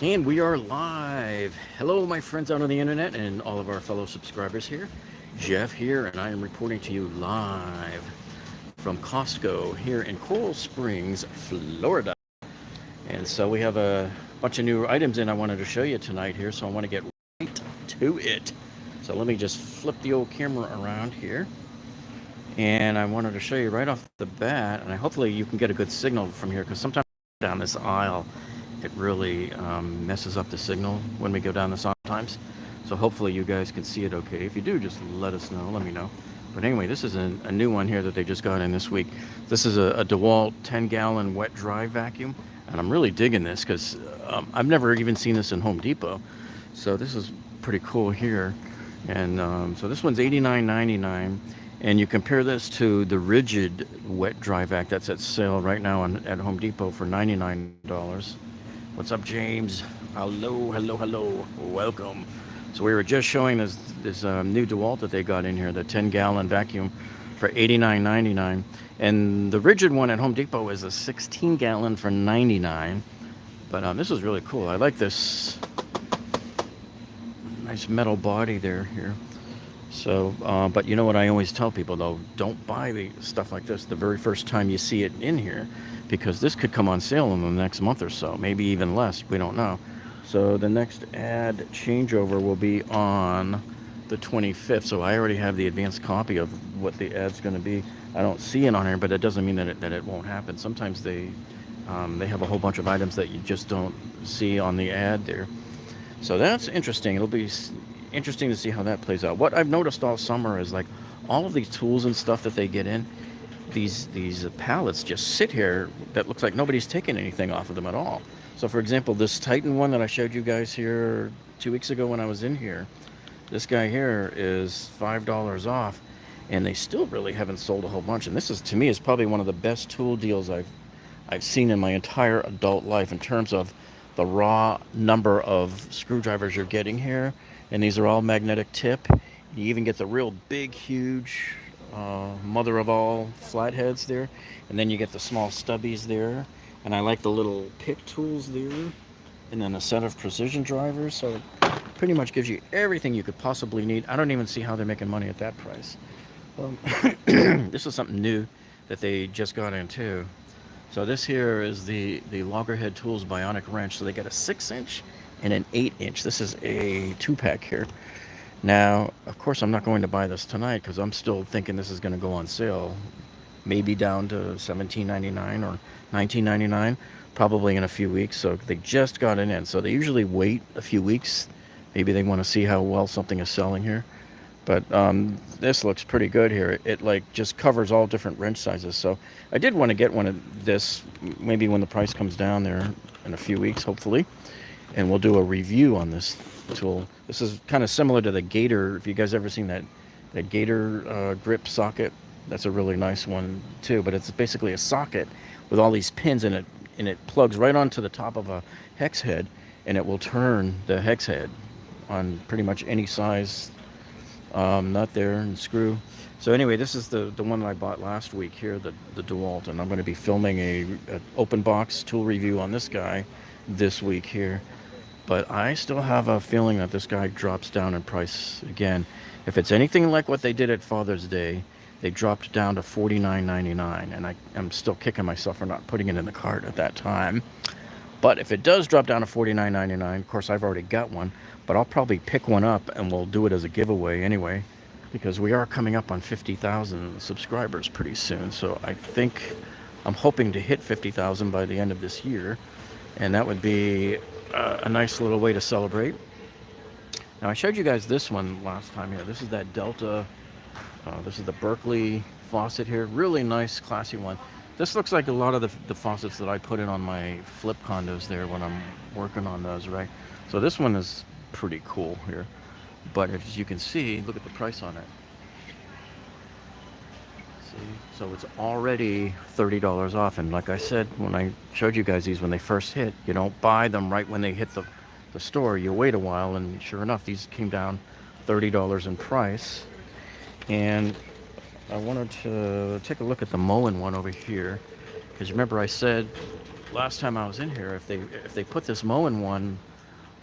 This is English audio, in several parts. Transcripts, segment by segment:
And we are live. Hello, my friends out on the internet and all of our fellow subscribers here. Jeff here, and I am reporting to you live from Costco here in Coral Springs, Florida. And so we have a bunch of new items in I wanted to show you tonight here, so I want to get right to it. So let me just flip the old camera around here. And I wanted to show you right off the bat, and hopefully you can get a good signal from here, because sometimes down this aisle, it really messes up the signal when we go down this sometimes. So hopefully you guys can see it okay. If you do, just let us know, let me know. But anyway, this is a new one here that they just got in this week. This is a DeWalt 10-gallon wet dry vacuum, and I'm really digging this because I've never even seen this in Home Depot. So this is pretty cool here. And so this one's $89.99. And you compare this to the Rigid wet dry vac that's at sale right now at Home Depot for $99. What's up, James? Hello, hello, hello. Welcome. So we were just showing this new DeWalt that they got in here, the 10-gallon vacuum for $89.99. And the Rigid one at Home Depot is a 16-gallon for $99. But this is really cool. I like this nice metal body there here. So, but you know what I always tell people though, don't buy the stuff like this the very first time you see it in here, because this could come on sale in the next month or so, maybe even less, we don't know. So the next ad changeover will be on the 25th, so I already have the advanced copy of what the ad's going to be. I don't see it on here, but it doesn't mean that it won't happen. Sometimes they have a whole bunch of items that you just don't see on the ad there. So that's interesting. It'll be interesting to see how that plays out. What I've noticed all summer is like all of these tools and stuff that they get in, these pallets just sit here that looks like nobody's taken anything off of them at all. So for example, this Titan one that I showed you guys here 2 weeks ago when I was in here, this guy here is $5 off, and they still really haven't sold a whole bunch. And this is, to me, is probably one of the best tool deals I've seen in my entire adult life in terms of the raw number of screwdrivers you're getting here. And these are all magnetic tip. You even get the real big, huge mother of all flatheads there. And then you get the small stubbies there. And I like the little pick tools there. And then a set of precision drivers. So it pretty much gives you everything you could possibly need. I don't even see how they're making money at that price. This is something new that they just got into. So this here is the Loggerhead Tools Bionic Wrench. So they got a 6-inch and an 8-inch. This is a 2-pack here. Now, of course, I'm not going to buy this tonight because I'm still thinking this is going to go on sale, maybe down to $17.99 or $19.99, probably in a few weeks. So they just got it in. So they usually wait a few weeks. Maybe they want to see how well something is selling here. But this looks pretty good here. It like just covers all different wrench sizes. So I did want to get one of this, maybe when the price comes down there in a few weeks, hopefully. And we'll do a review on this tool. This is kind of similar to the Gator. If you guys ever seen that Gator grip socket, that's a really nice one too. But it's basically a socket with all these pins in it, and it plugs right onto the top of a hex head, and it will turn the hex head on pretty much any size nut there and screw. So anyway, this is the one that I bought last week here, the DeWalt, and I'm going to be filming a open box tool review on this guy this week here. But I still have a feeling that this guy drops down in price again. If it's anything like what they did at Father's Day, they dropped down to $49.99, and I'm still kicking myself for not putting it in the cart at that time. But if it does drop down to $49.99, of course I've already got one, but I'll probably pick one up and we'll do it as a giveaway anyway, because we are coming up on 50,000 subscribers pretty soon. So I'm hoping to hit 50,000 by the end of this year, and that would be a nice little way to celebrate. Now I showed you guys this one last time here. This is that Delta, this is the Berkeley faucet here. Really nice, classy one. This looks like a lot of the faucets that I put in on my flip condos there when I'm working on those, right? So this one is pretty cool here. But as you can see, look at the price on it. See? So it's already $30 off. And like I said, when I showed you guys these when they first hit, you don't buy them right when they hit the store. You wait a while, and sure enough, these came down $30 in price. And I wanted to take a look at the Moen one over here, because remember I said last time I was in here, if they put this Moen one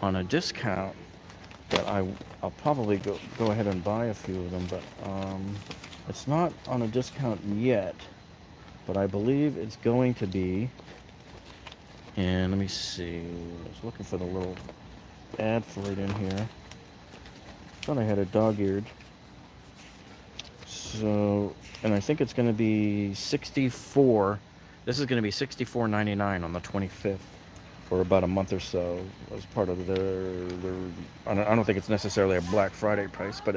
on a discount, that I'll probably go ahead and buy a few of them. But it's not on a discount yet. But I believe it's going to be. And let me see. I was looking for the little ad for it in here. Thought I had a dog-eared. So, and I think it's going to be 64. This is going to be $64.99 on the 25th for about a month or so as part of their I don't think it's necessarily a Black Friday price, but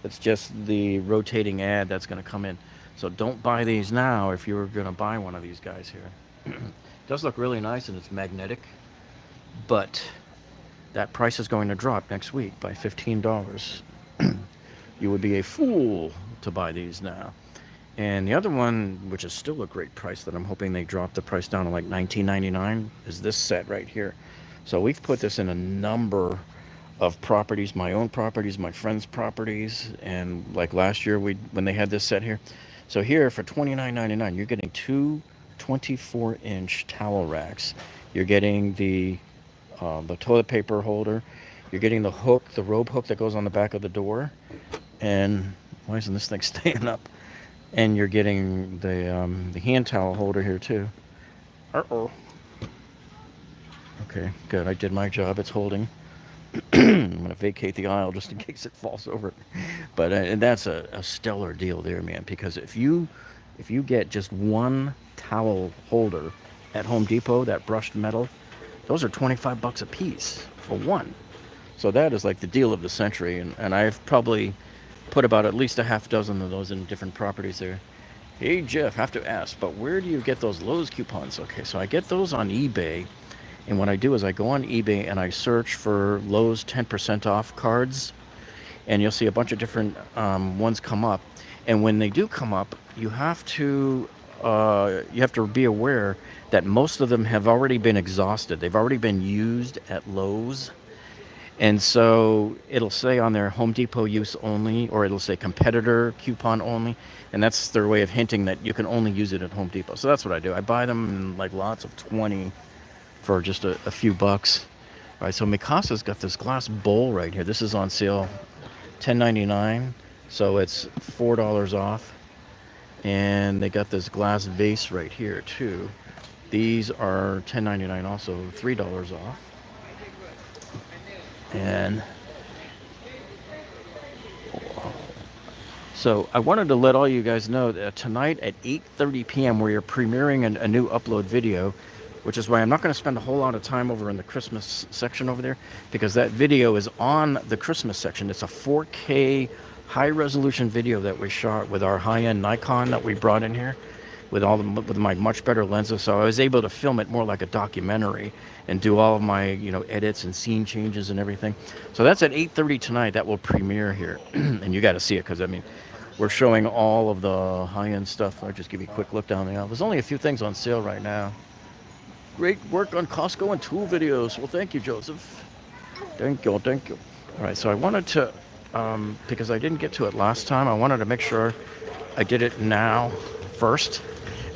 it's just the rotating ad that's going to come in. So don't buy these now if you're going to buy one of these guys here. It does look really nice and it's magnetic, but that price is going to drop next week by $15. You would be a fool to buy these now. And the other one, which is still a great price that I'm hoping they drop the price down to like $19.99, is this set right here. So we've put this in a number of properties, my own properties, my friends' properties, and like last year when they had this set here. So here for $29.99, you're getting two 24-inch towel racks. You're getting the toilet paper holder. You're getting the hook, the robe hook that goes on the back of the door. And why isn't this thing staying up? And you're getting the hand towel holder here too. Uh-oh. Okay, good. I did my job. It's holding. I'm going to vacate the aisle just in case it falls over. But and that's a stellar deal there, man. Because if you get just one towel holder at Home Depot, that brushed metal, those are $25 a piece for one. So that is like the deal of the century. And I've probably put about at least a half dozen of those in different properties there. Hey Jeff, have to ask, but where do you get those Lowe's coupons? Okay, so I get those on eBay, and what I do is I go on eBay and I search for Lowe's 10% off cards, and you'll see a bunch of different ones come up. And when they do come up, you have to be aware that most of them have already been exhausted. They've already been used at Lowe's. And so it'll say on their Home Depot use only, or it'll say competitor coupon only. And that's their way of hinting that you can only use it at Home Depot. So that's what I do. I buy them in like lots of 20 for just a few bucks. All right, so Mikasa's got this glass bowl right here. This is on sale, $10.99. So it's $4 off. And they got this glass vase right here too. These are $10.99 also, $3 off. And so I wanted to let all you guys know that tonight at 8:30 p.m. we are premiering a new upload video, which is why I'm not going to spend a whole lot of time over in the Christmas section over there, because that video is on the Christmas section. It's a 4K high-resolution video that we shot with our high-end Nikon that we brought in here, with my much better lenses. So I was able to film it more like a documentary and do all of my edits and scene changes and everything. So that's at 8:30 tonight. That will premiere here. And you got to see it, because I mean, we're showing all of the high-end stuff. I'll just give you a quick look down the aisle. There's only a few things on sale right now. Great work on Costco and tool videos. Well, thank you, Joseph. Thank you. All right, so I wanted to, because I didn't get to it last time, I wanted to make sure I did it now first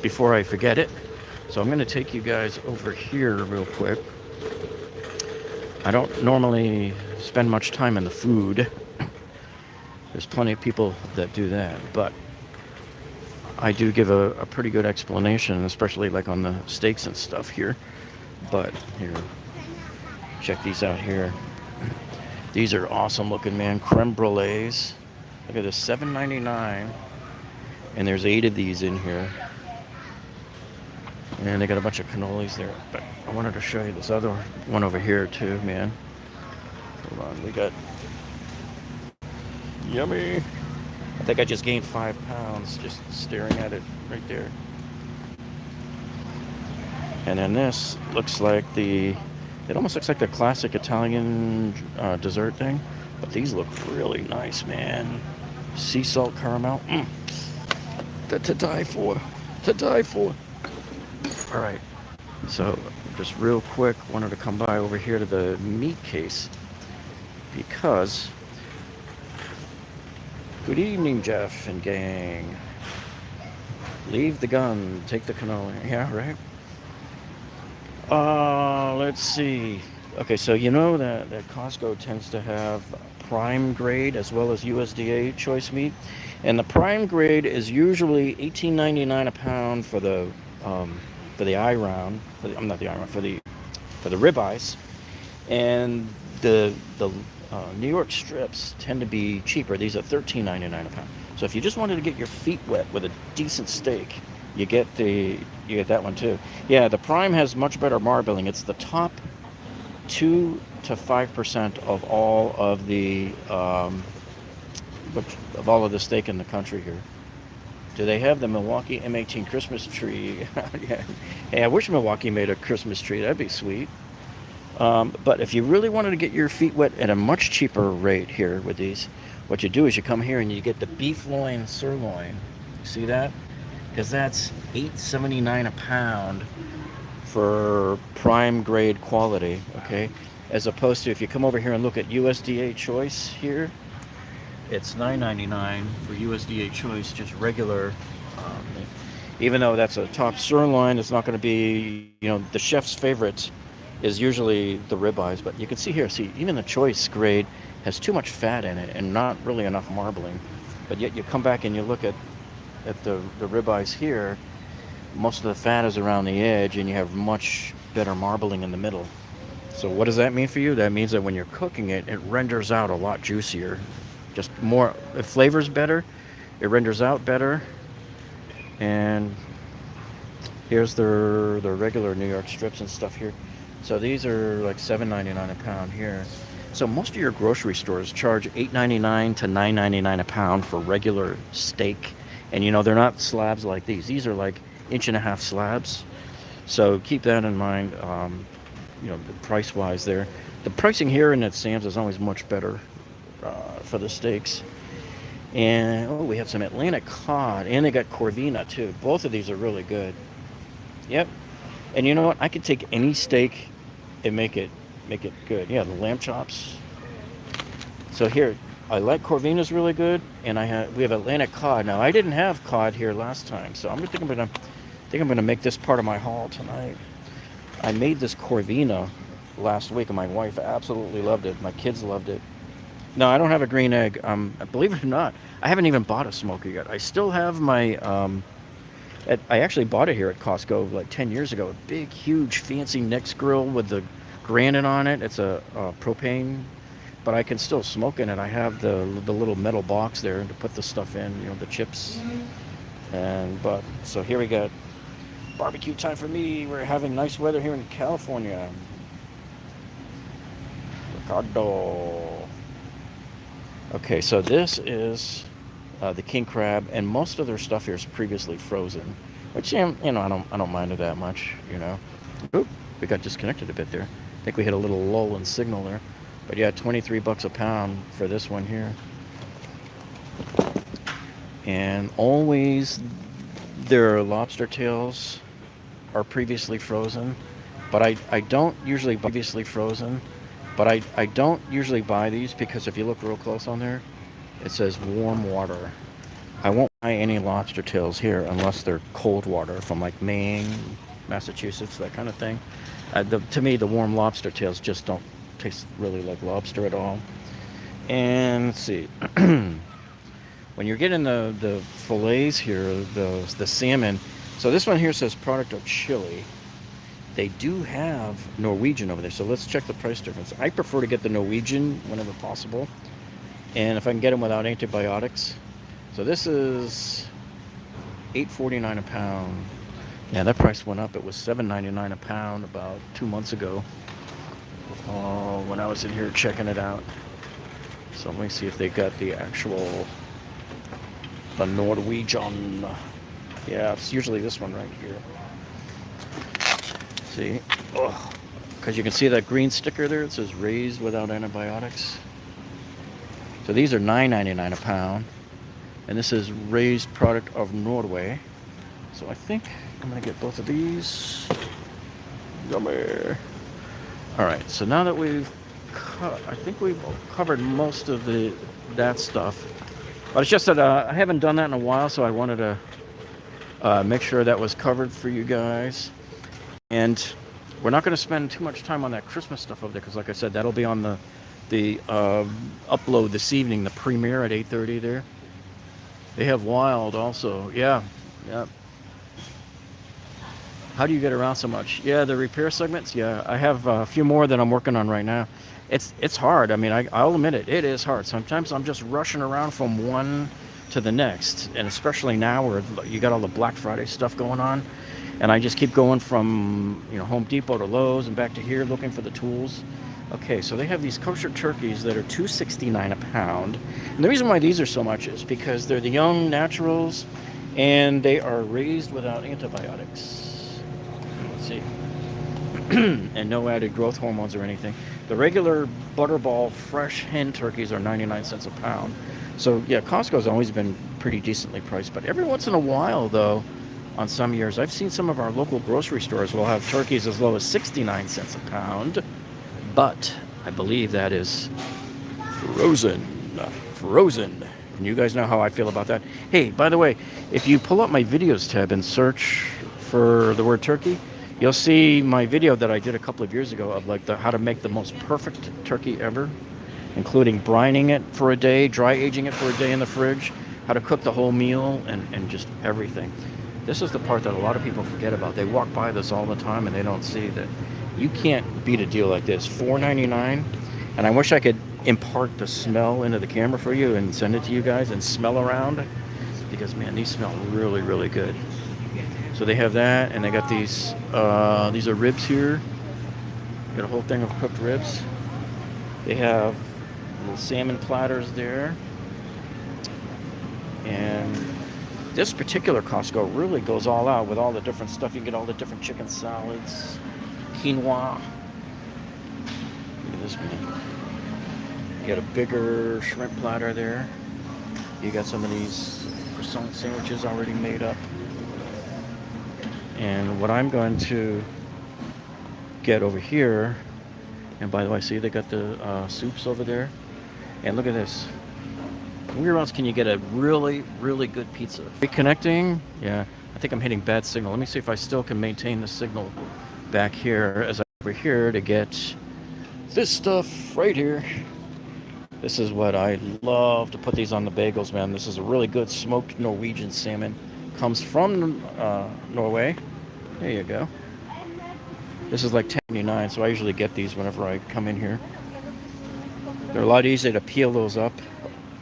before I forget it. So I'm going to take you guys over here real quick. I don't normally spend much time in the food. There's plenty of people that do that, but I do give a pretty good explanation, especially like on the steaks and stuff here. But here, check these out here. These are awesome looking, man. Creme brulees. Look at this, $7.99. And there's 8 of these in here. And they got a bunch of cannolis there. But I wanted to show you this other one over here too, man. Hold on, we got... Yummy! I think I just gained 5 pounds just staring at it right there. And then this looks like it almost looks like the classic Italian dessert thing. But these look really nice, man. Sea salt caramel. To die for. To die for. All right. So just real quick, wanted to come by over here to the meat case because... Good evening, Jeff and gang. Leave the gun, take the cannoli. Yeah, right? Let's see. Okay, so you know that Costco tends to have prime grade as well as USDA choice meat, and the prime grade is usually 18.99 a pound um, for the eye round. I'm not the eye round for the ribeyes, and the New York strips tend to be cheaper. These are 13.99 a pound. So if you just wanted to get your feet wet with a decent steak, you get that one too. Yeah, the prime has much better marbling. It's the top 2 to 5% of all of the steak in the country here. Do they have the Milwaukee M18 Christmas tree? Yeah. Hey, I wish Milwaukee made a Christmas tree. That'd be sweet. But if you really wanted to get your feet wet at a much cheaper rate here with these, what you do is you come here and you get the beef loin sirloin. See that? Because that's $8.79 a pound for prime grade quality. Okay, as opposed to if you come over here and look at USDA choice here, it's $9.99 for USDA choice, just regular. Um, Even though that's a top sirloin, it's not going to be, the chef's favorite is usually the ribeyes. But you can see here, even the choice grade has too much fat in it and not really enough marbling. But yet you come back and you look at the ribeyes here, most of the fat is around the edge and you have much better marbling in the middle. So what does that mean for you? That means that when you're cooking it, it renders out a lot juicier. Just more, it flavors better, it renders out better. And here's their regular New York strips and stuff here. So these are like $7.99 a pound here. So most of your grocery stores charge $8.99 to $9.99 a pound for regular steak. And they're not slabs like these. These are like 1.5-inch slabs. So keep that in mind, the price-wise there. The pricing here in at Sam's is always much better for the steaks. And we have some Atlantic cod, and they got Corvina too. Both of these are really good. Yep. And you know what? I could take any steak and make it good. Yeah, the lamb chops. So here, I like Corvina's really good, and we have Atlantic cod. Now I didn't have cod here last time, so I'm gonna make this part of my haul tonight. I made this Corvina last week, and my wife absolutely loved it. My kids loved it. No, I don't have a green egg. Believe it or not, I haven't even bought a smoker yet. I still have my. I actually bought it here at Costco like 10 years ago. A big, huge, fancy Nix grill with the granite on it. It's a propane, but I can still smoke in it. I have the little metal box there to put the stuff in, the chips. So here we got barbecue time for me. We're having nice weather here in California. Ricardo. Okay, so this is the king crab, and most of their stuff here is previously frozen, which I don't mind it that much. Oop, we got disconnected a bit there. I think we hit a little lull in signal there, but yeah, $23 a pound for this one here. And always their lobster tails are previously frozen, but I don't usually buy these because if you look real close on there, it says warm water. I won't buy any lobster tails here unless they're cold water from like Maine, Massachusetts, that kind of thing. To me, the warm lobster tails just don't taste really like lobster at all. And let's see. When you're getting the fillets here, the salmon, so this one here says product of Chile. They do have Norwegian over there, so let's check the price difference. I prefer to get the Norwegian whenever possible, and if I can get them without antibiotics. So this is $8.49 a pound. Yeah, that price went up. It was $7.99 a pound about 2 months ago when I was in here checking it out. So let me see if they got the Norwegian. Yeah, it's usually this one right here. See? Because you can see that green sticker there. It says raised without antibiotics. So these are $9.99 a pound. And this is raised product of Norway. So I think I'm going to get both of these. Yummy. Alright, so now that I think we've covered most of that stuff. But it's just that I haven't done that in a while, so I wanted to make sure that was covered for you guys. And We're not going to spend too much time on that Christmas stuff over there because, like I said, that'll be on the upload this evening, the premiere at 8:30 there. They have Wild also. Yeah, yeah. How do you get around so much? Yeah, the repair segments. Yeah, I have a few more that I'm working on right now. It's hard. I mean, I'll admit it. It is hard. Sometimes I'm just rushing around from one to the next, and especially now where you got all the Black Friday stuff going on, and I just keep going from Home Depot to Lowe's and back to here looking for the tools. Okay, so they have these kosher turkeys that are $2.69 a pound, and the reason why these are so much is because they're the young naturals, and they are raised without antibiotics. Let's see. And no added growth hormones or anything. The regular Butterball fresh hen turkeys are 99 cents a pound. So yeah, Costco's always been pretty decently priced, but every once in a while though, on some years, I've seen some of our local grocery stores will have turkeys as low as 69 cents a pound, but I believe that is frozen. Frozen. And you guys know how I feel about that. Hey, by the way, if you pull up my videos tab and search for the word turkey, you'll see my video that I did a couple of years ago of like how to make the most perfect turkey ever, including brining it for a day, dry aging it for a day in the fridge, how to cook the whole meal, and just everything. This is the part that a lot of people forget about. They walk by this all the time and they don't see that you can't beat a deal like this. $4.99, and I wish I could impart the smell into the camera for you and send it to you guys and smell around, because man, these smell really, really good. So they have that, and they got these are ribs here. Got a whole thing of cooked ribs. They have little salmon platters there. And this particular Costco really goes all out with all the different stuff. You get all the different chicken salads, quinoa. Look at this, man. You got a bigger shrimp platter there. You got some of these croissant sandwiches already made up. And what I'm going to get over here, and by the way, see they got the soups over there. And look at this. Where else can you get a really, really good pizza? Reconnecting? Yeah, I think I'm hitting bad signal. Let me see if I still can maintain the signal back here as I'm over here to get this stuff right here. This is what I love to put these on the bagels, man. This is a really good smoked Norwegian salmon. Comes from Norway. There you go. This is like $10.99, so I usually get these whenever I come in here. They're a lot easier to peel those up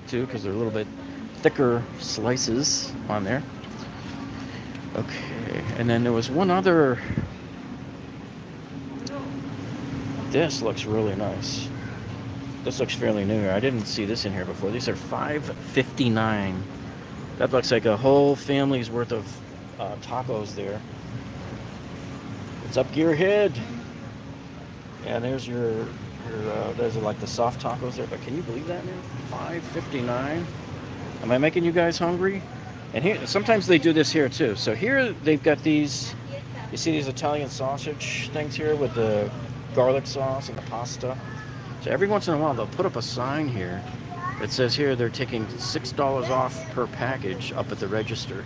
too, because they're a little bit thicker slices on there. Okay, and then there was one other. This looks really nice. This looks fairly new. I didn't see this in here before. These are $5.59. That looks like a whole family's worth of tacos there. What's up, Gearhead? Yeah, there's your those are like the soft tacos there. But can you believe that, man? $5.59. Am I making you guys hungry? And here, sometimes they do this here too. So here they've got these. You see these Italian sausage things here with the garlic sauce and the pasta. So every once in a while they'll put up a sign here that says here they're taking $6 off per package up at the register.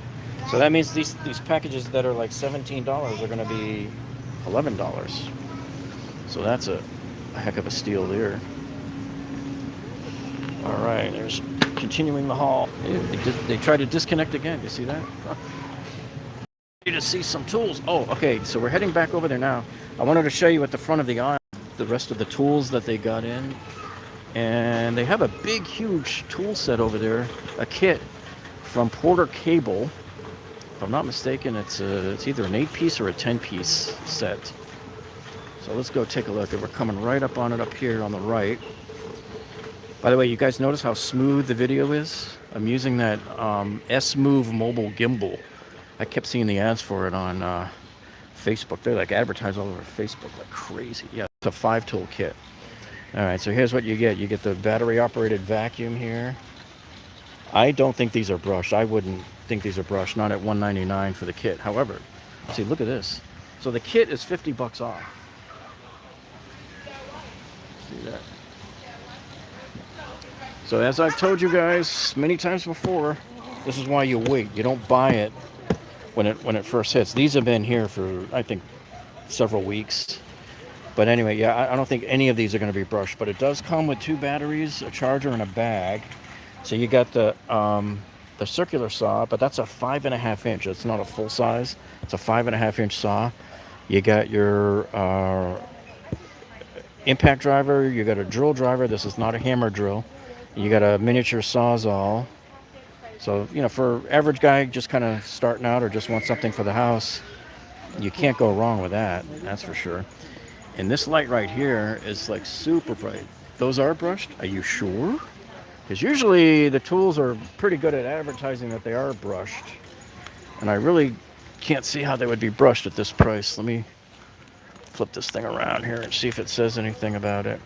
So that means these packages that are like $17 are going to be $11. So that's a heck of a steal there. All right, there's continuing the haul. They try to disconnect again. You see that? Need to see some tools. Oh, okay. So we're heading back over there now. I wanted to show you at the front of the aisle the rest of the tools that they got in, and they have a big, huge tool set over there. A kit from Porter Cable. If I'm not mistaken, it's either an 8-piece or a 10-piece set. So let's go take a look. We're coming right up on it up here on the right. By the way, you guys notice how smooth the video is? I'm using that S-Move mobile gimbal. I kept seeing the ads for it on Facebook. They're like advertised all over Facebook like crazy. Yeah, it's a 5-tool kit. All right, so here's what you get. You get the battery-operated vacuum here. I don't think these are brushed. I wouldn't think these are brushed, not at $1.99 for the kit. However, see, look at this. So the kit is $50 off. See that? So as I've told you guys many times before, this is why you wait. You don't buy it when it first hits. These have been here for, I think, several weeks. But anyway, yeah, I don't think any of these are going to be brushed. But it does come with 2 batteries, a charger, and a bag. So you got the circular saw, but that's a 5.5 inch. It's not a full size. It's a 5.5 inch saw. You got your impact driver. You got a drill driver. This is not a hammer drill. You got a miniature sawzall. So, for average guy just kind of starting out or just want something for the house, you can't go wrong with that. That's for sure. And this light right here is like super bright. Those are brushed? Are you sure? Because usually the tools are pretty good at advertising that they are brushed. And I really can't see how they would be brushed at this price. Let me flip this thing around here and see if it says anything about it.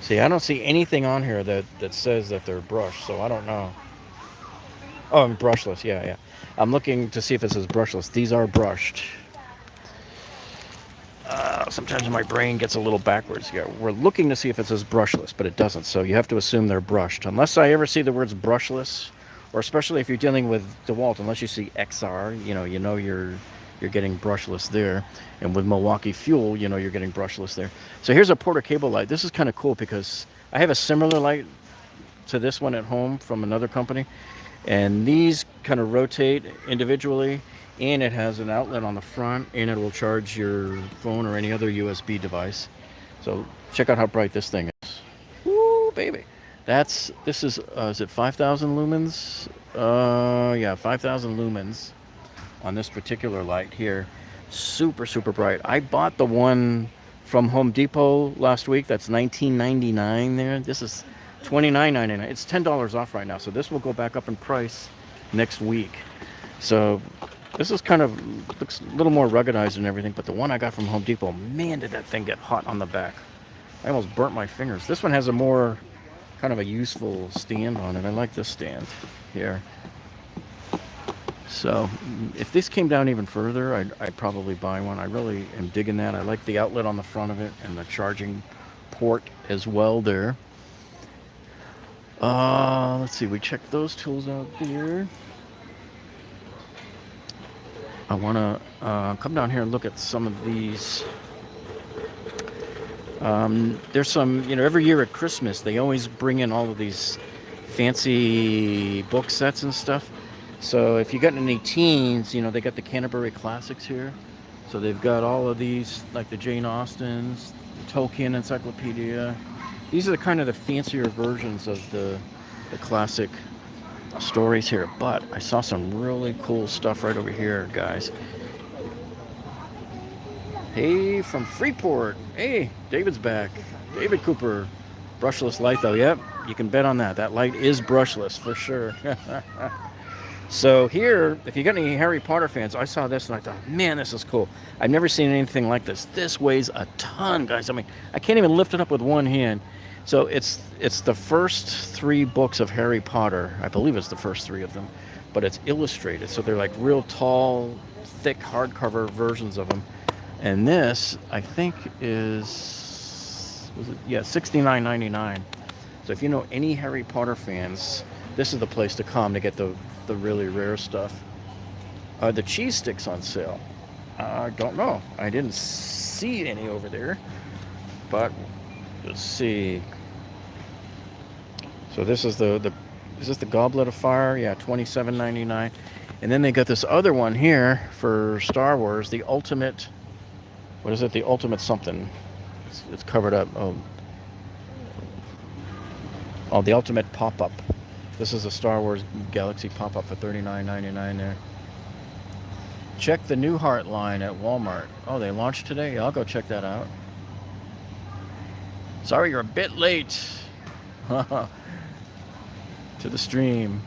See, I don't see anything on here that says that they're brushed, so I don't know. Oh, I'm brushless, yeah. I'm looking to see if it says brushless. These are brushed. Sometimes my brain gets a little backwards. Yeah, we're looking to see if it says brushless, but it doesn't, so you have to assume they're brushed. Unless I ever see the words brushless, or especially if you're dealing with DeWalt, unless you see XR, you're getting brushless there. And with Milwaukee Fuel, you're getting brushless there. So here's a Porter cable light. This is kind of cool because I have a similar light to this one at home from another company. And these kind of rotate individually, and it has an outlet on the front, and it will charge your phone or any other USB device. So check out how bright this thing is. Woo, baby. This is it 5,000 lumens? Yeah, 5,000 lumens on this particular light here. Super, super bright. I bought the one from Home Depot last week. That's $19.99 there. This is $29.99. It's $10 off right now. So this will go back up in price next week. So this is looks a little more ruggedized and everything. But the one I got from Home Depot, man, did that thing get hot on the back. I almost burnt my fingers. This one has a more kind of a useful stand on it. I like this stand here. So if this came down even further, I'd probably buy one. I really am digging that. I like the outlet on the front of it and the charging port as well there. Let's see, we checked those tools out there. I want to come down here and look at some of these. There's some, every year at Christmas, they always bring in all of these fancy book sets and stuff. So if you got any teens, they got the Canterbury Classics here. So they've got all of these, like the Jane Austens, the Tolkien Encyclopedia. These are the fancier versions of the classic stories here. But I saw some really cool stuff right over here, guys. Hey, from Freeport. Hey, David's back. David Cooper. Brushless light, though. Yep, you can bet on that. That light is brushless for sure. So here, if you got any Harry Potter fans, I saw this and I thought, man, this is cool. I've never seen anything like this. This weighs a ton, guys. I mean, I can't even lift it up with one hand. So it's the first 3 books of Harry Potter. I believe it's the first 3 of them. But it's illustrated. So they're like real tall, thick hardcover versions of them. And this, I think, is $69.99. So if you know any Harry Potter fans, this is the place to come to get the really rare stuff. The cheese sticks on sale. I don't know. I didn't see any over there. But let's see. So this is is this the Goblet of Fire? Yeah, $27.99. And then they got this other one here for Star Wars, the Ultimate. What is it? The Ultimate something. It's covered up. Oh, the Ultimate Pop-Up. This is a Star Wars Galaxy pop-up for $39.99 there. Check the Newhart line at Walmart. Oh, they launched today? Yeah, I'll go check that out. Sorry, you're a bit late to the stream.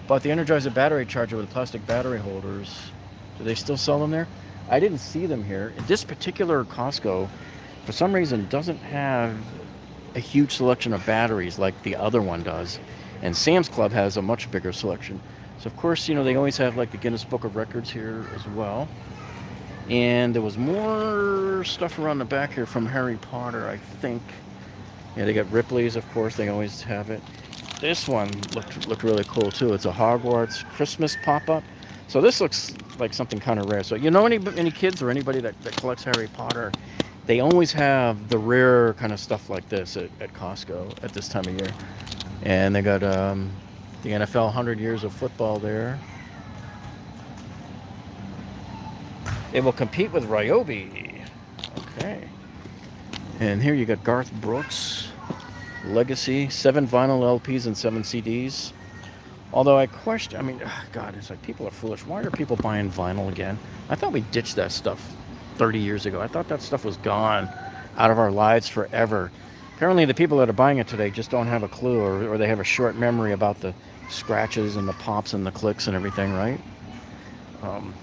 Bought the Energizer battery charger with plastic battery holders. Do they still sell them there? I didn't see them here. This particular Costco, for some reason, doesn't have a huge selection of batteries like the other one does. And Sam's Club has a much bigger selection. So, of course, they always have like the Guinness Book of Records here as well. And there was more stuff around the back here from Harry Potter, I think. Yeah, they got Ripley's, of course. They always have it. This one looked really cool, too. It's a Hogwarts Christmas pop-up. So this looks like something kind of rare. So you know any kids or anybody that collects Harry Potter, they always have the rare kind of stuff like this at Costco at this time of year. And they got the NFL 100 years of football there. It will compete with Ryobi. Okay. And here you got Garth Brooks, Legacy, 7 vinyl LPs and 7 CDs. Although I question, I mean, God, it's like people are foolish. Why are people buying vinyl again? I thought we ditched that stuff 30 years ago. I thought that stuff was gone out of our lives forever. Apparently, the people that are buying it today just don't have a clue, or they have a short memory about the scratches and the pops and the clicks and everything, right? Okay, I'm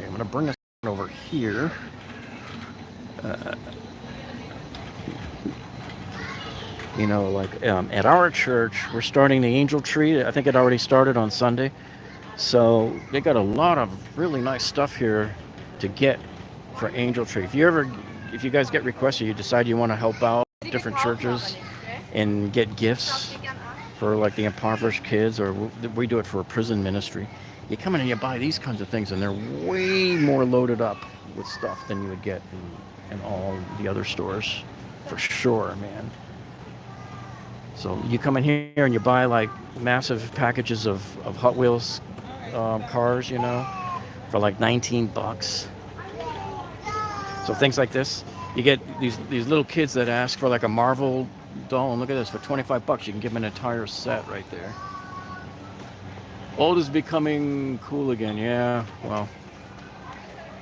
going to bring this over here. You know, like at our church, we're starting the angel tree. I think it already started on Sunday. So they got a lot of really nice stuff here to get for angel tree. If you guys get requests or you decide you want to help out different churches and get gifts for like the impoverished kids, or we do it for a prison ministry, you come in and you buy these kinds of things, and they're way more loaded up with stuff than you would get in all the other stores, for sure, man. So you come in here and you buy like massive packages of Hot Wheels cars, you know, for like 19 bucks. So things like this, you get these little kids that ask for like a Marvel doll, and look at this, for 25 bucks you can give them an entire set right there. Old is becoming cool again. Yeah, well,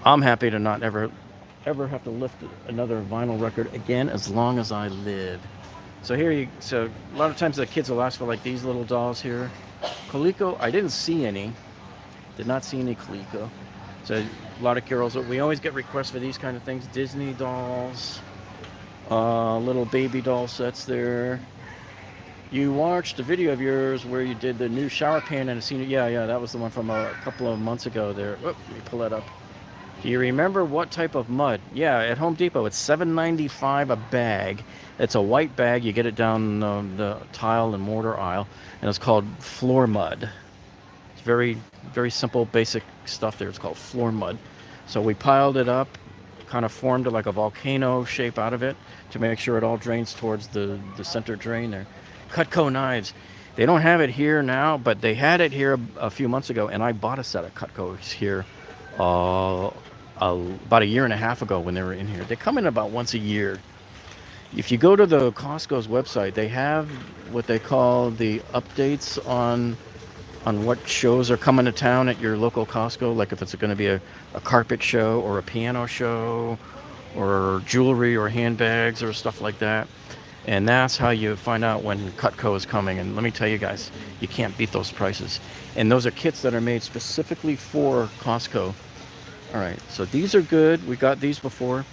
I'm happy to not ever have to lift another vinyl record again as long as I live. So so a lot of times the kids will ask for like these little dolls here. Coleco, I didn't see any. Did not see any Coleco. So a lot of girls, we always get requests for these kind of things. Disney dolls, little baby doll sets there. You watched a video of yours where you did the new shower pan and a senior. Yeah, that was the one from a couple of months ago there. Whoop, let me pull that up. Do you remember what type of mud? Yeah, at Home Depot, it's $7.95 a bag. It's a white bag. You get it down the tile and mortar aisle, and it's called floor mud. It's very, very simple, basic stuff there. It's called floor mud. So we piled it up, kind of formed like a volcano shape out of it to make sure it all drains towards the center drain there. Cutco knives. They don't have it here now, but they had it here a few months ago, and I bought a set of Cutcos here about a year and a half ago when they were in here. They come in about once a year. If you go to the Costco's website, they have what they call the updates on what shows are coming to town at your local Costco, like if it's going to be a carpet show or a piano show or jewelry or handbags or stuff like that. And that's how you find out when Cutco is coming. And let me tell you guys, you can't beat those prices. And those are kits that are made specifically for Costco. All right, so these are good. We got these before.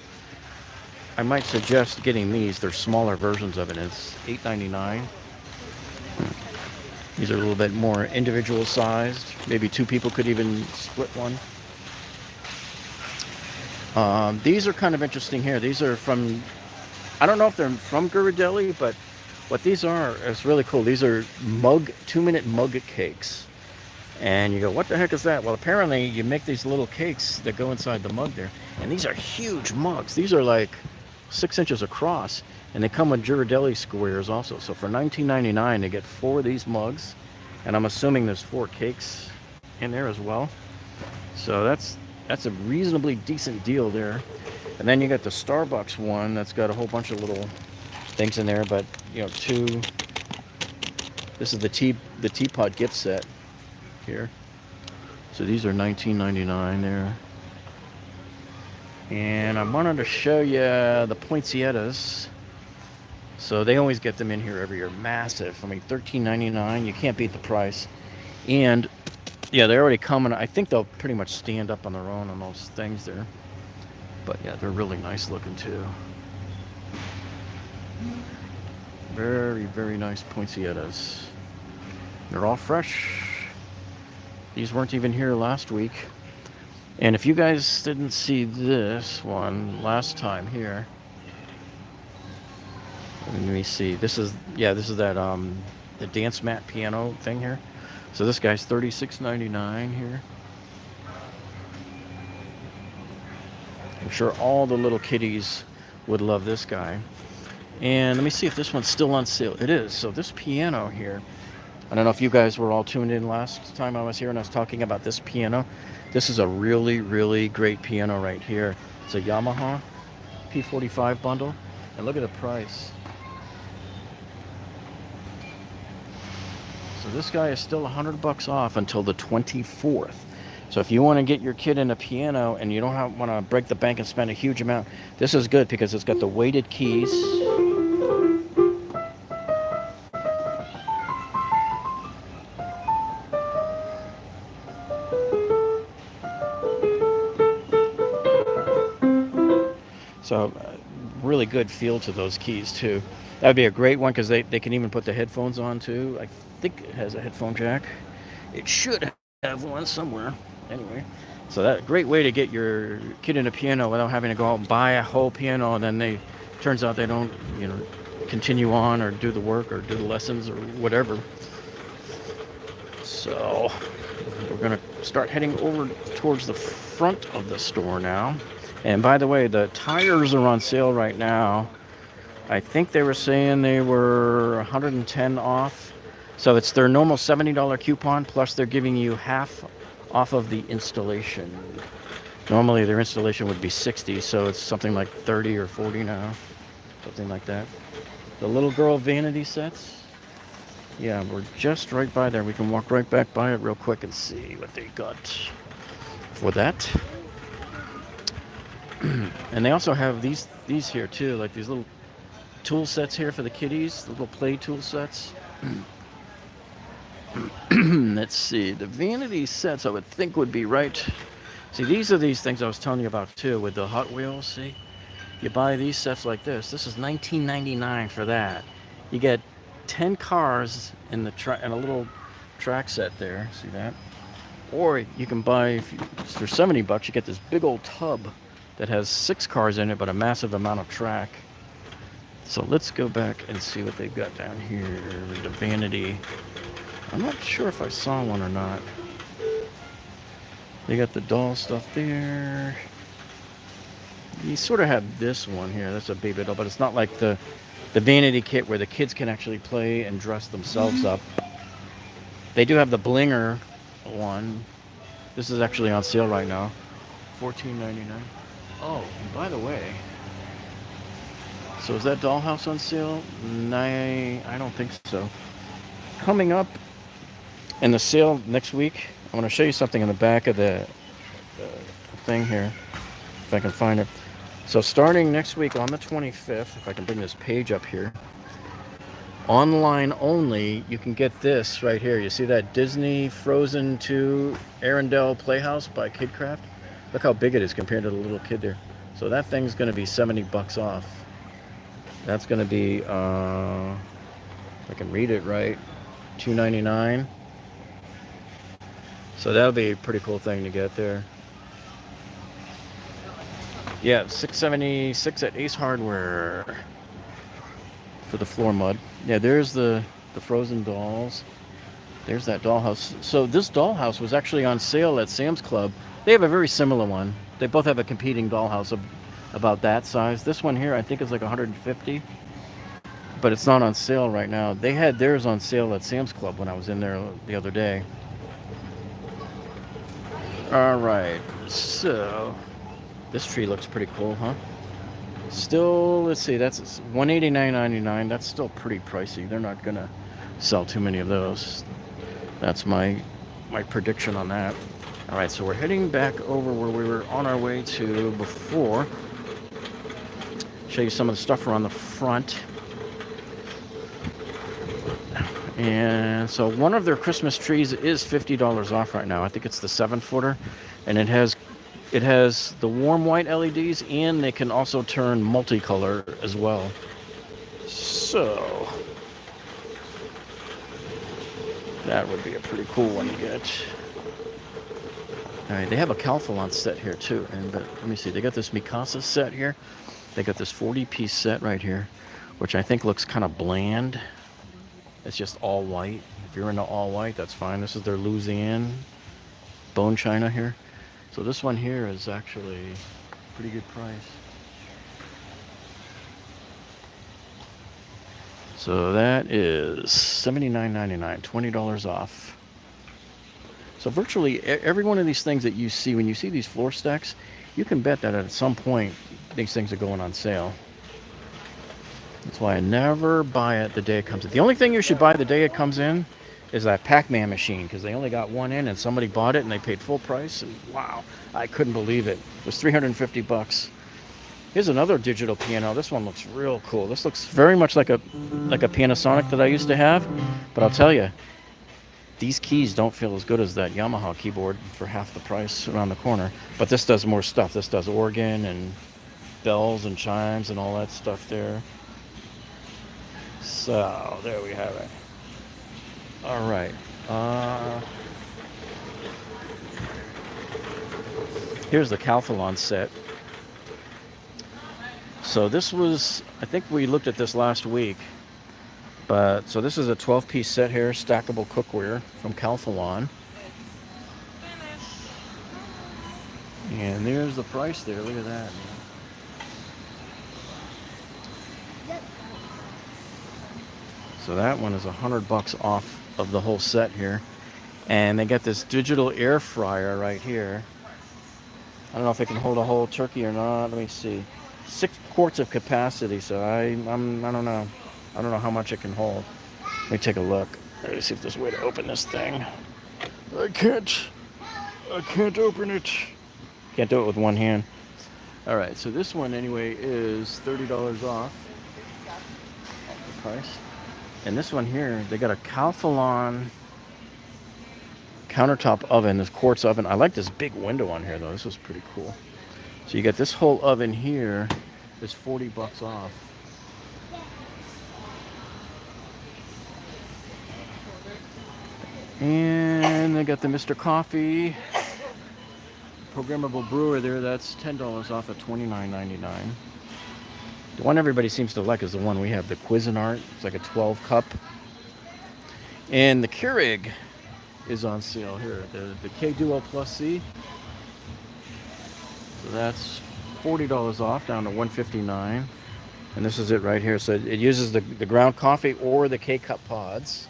I might suggest getting these. They're smaller versions of it. It's $8.99. These are a little bit more individual sized. Maybe 2 people could even split one. These are kind of interesting here. These are from, I don't know if they're from Ghirardelli, but what these are is really cool. These are 2-minute mug cakes. And you go, what the heck is that? Well, apparently you make these little cakes that go inside the mug there. And these are huge mugs. These are like 6 inches across. And they come with Ghirardelli squares also. So for $19.99, they get 4 of these mugs. And I'm assuming there's 4 cakes in there as well. So that's a reasonably decent deal there. And then you got the Starbucks one that's got a whole bunch of little things in there. But, you know, this is the teapot gift set here. So these are $19.99 there. And I wanted to show you the poinsettias. So they always get them in here every year. Massive. I mean, $13.99. You can't beat the price. And yeah, they're already coming. I think they'll pretty much stand up on their own on those things there. But yeah, they're really nice looking too. Very, very nice poinsettias. They're all fresh. These weren't even here last week. And if you guys didn't see this one last time here, let me see. This is that the dance mat piano thing here. So this guy's $36.99 here. I'm sure all the little kiddies would love this guy. And let me see if this one's still on sale. It is. So this piano here, I don't know if you guys were all tuned in last time I was here and I was talking about this piano. This is a really, really great piano right here. It's a Yamaha P45 bundle. And look at the price. So this guy is still $100 off until the 24th. So if you want to get your kid in a piano and you don't want to break the bank and spend a huge amount, this is good because it's got the weighted keys. So really good feel to those keys too. That would be a great one because they can even put the headphones on too. I think it has a headphone jack. It should have one somewhere. Anyway, so that great way to get your kid in a piano without having to go out and buy a whole piano and then turns out they don't, continue on or do the work or do the lessons or whatever. So we're gonna start heading over towards the front of the store now. And by the way, the tires are on sale right now. I think they were saying they were 110 off. So it's their normal $70 coupon, plus they're giving you half off of the installation. Normally their installation would be 60, so it's something like 30 or 40 now. Something like that. The little girl vanity sets. Yeah, we're just right by there. We can walk right back by it real quick and see what they got for that. And they also have these here too, like these little tool sets here for the kiddies, the little play tool sets. Let's see, the vanity sets I would think would be right. See, these are these things I was telling you about too with the Hot Wheels. See, you buy these sets like this. This is $19.99 for that. You get 10 cars in the and a little track set there. See that? Or you can buy for $70. You get this big old tub that has 6 cars in it, but a massive amount of track. So let's go back and see what they've got down here. The vanity. I'm not sure if I saw one or not. They got the doll stuff there. You sort of have this one here. That's a baby doll, but it's not like the vanity kit where the kids can actually play and dress themselves up. They do have the blinger one. This is actually on sale right now. $14.99. Oh, and by the way, so is that dollhouse on sale? I don't think so. Coming up in the sale next week, I want to show you something in the back of the thing here, if I can find it. So starting next week on the 25th, if I can bring this page up here, online only, you can get this right here. You see that Disney Frozen 2 Arendelle Playhouse by Kidcraft? Look how big it is compared to the little kid there. So that thing's going to be $70 off. That's going to be, if I can read it right, $2.99. So that'll be a pretty cool thing to get there. Yeah, $6.76 at Ace Hardware for the floor mud. Yeah, there's the Frozen dolls. There's that dollhouse. So this dollhouse was actually on sale at Sam's Club. They have a very similar one. They both have a competing dollhouse about that size. This one here I think is like $150, but it's not on sale right now. They had theirs on sale at Sam's Club when I was in there the other day. All right, so this tree looks pretty cool, huh? Still, let's see, that's $189.99. That's still pretty pricey. They're not gonna sell too many of those. That's my prediction on that. All right, so we're heading back over where we were on our way to before. Show you some of the stuff around the front. And so one of their Christmas trees is $50 off right now. I think it's the 7-footer, and it has the warm white LEDs, and they can also turn multicolor as well. So that would be a pretty cool one to get. All right, they have a Calphalon set here too, and let me see. They got this Mikasa set here. They got this 40-piece set right here, which I think looks kind of bland. It's just all white. If you're into all white, that's fine. This is their Louisiana bone china here. So this one here is actually pretty good price. So that is $79.99, $20 off. So virtually every one of these things that you see, when you see these floor stacks, you can bet that at some point these things are going on sale. That's why I never buy it the day it comes in. The only thing you should buy the day it comes in is that Pac-Man machine, because they only got one in and somebody bought it and they paid full price. And wow, I couldn't believe it. It was 350 bucks. Here's another digital piano. This one looks real cool. This looks very much like a Panasonic that I used to have. But I'll tell you, these keys don't feel as good as that Yamaha keyboard for half the price around the corner. But this does more stuff. This does organ and bells and chimes and all that stuff there. So there we have it. All right. Here's the Calphalon set. So this was, I think we looked at this last week, but so this is a 12-piece set here, stackable cookware from Calphalon. And there's the price there. Look at that. So that one is $100 off of the whole set here. And they got this digital air fryer right here. I don't know if it can hold a whole turkey or not. Let me see. 6 quarts of capacity, so I don't know. I don't know how much it can hold. Let me take a look. Let me see if there's a way to open this thing. I can't open it. Can't do it with one hand. All right, so this one anyway is $30 off the price. And this one here, they got a Calphalon countertop oven, this quartz oven. I like this big window on here though. This is pretty cool. So you got this whole oven here is $40 off. And they got the Mr. Coffee programmable brewer there. That's $10 off at $29.99. The one everybody seems to like is the one we have, the Cuisinart. It's like a 12 cup. And the Keurig is on sale here. The K-Duo Plus C. So that's $40 off, down to $159. And this is it right here. So it uses the ground coffee or the K-Cup pods.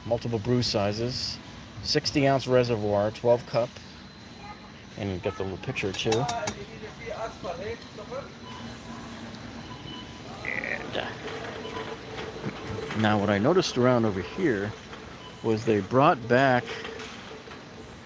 Multiple brew sizes. 60-ounce reservoir, 12 cup. And you got the little picture too. And now what I noticed around over here was they brought back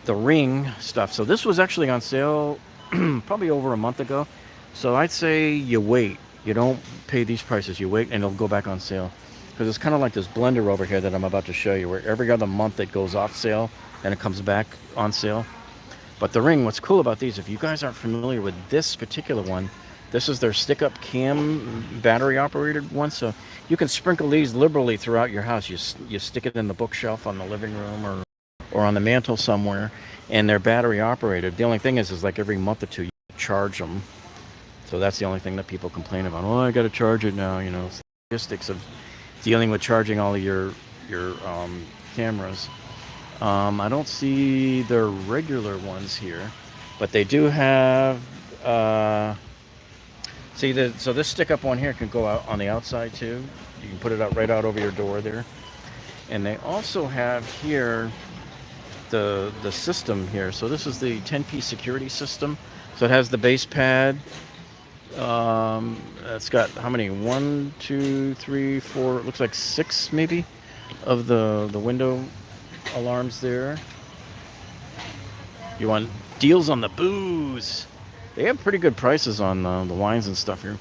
the Ring stuff. So this was actually on sale probably over a month ago. So I'd say you wait. You don't pay these prices. You wait and it'll go back on sale. Because it's kind of like this blender over here that I'm about to show you, where every other month it goes off sale and it comes back on sale. But the Ring, what's cool about these, if you guys aren't familiar with this particular one, this is their stick-up cam battery-operated one. So you can sprinkle these liberally throughout your house. You stick it in the bookshelf on the living room or on the mantle somewhere, and they're battery-operated. The only thing is like every month or two you charge them. So that's the only thing that people complain about. Oh, I got to charge it now. You know, it's the logistics of dealing with charging all of your cameras. I don't see their regular ones here, but they do have. So this stick-up one here can go out on the outside too. You can put it out right out over your door there. And they also have here the system here. So this is the 10-piece security system. So it has the base pad. It's got how many? 1, 2, 3, 4. It looks like 6 maybe of the window alarms there. You want deals on the booze? They have pretty good prices on the wines and stuff here.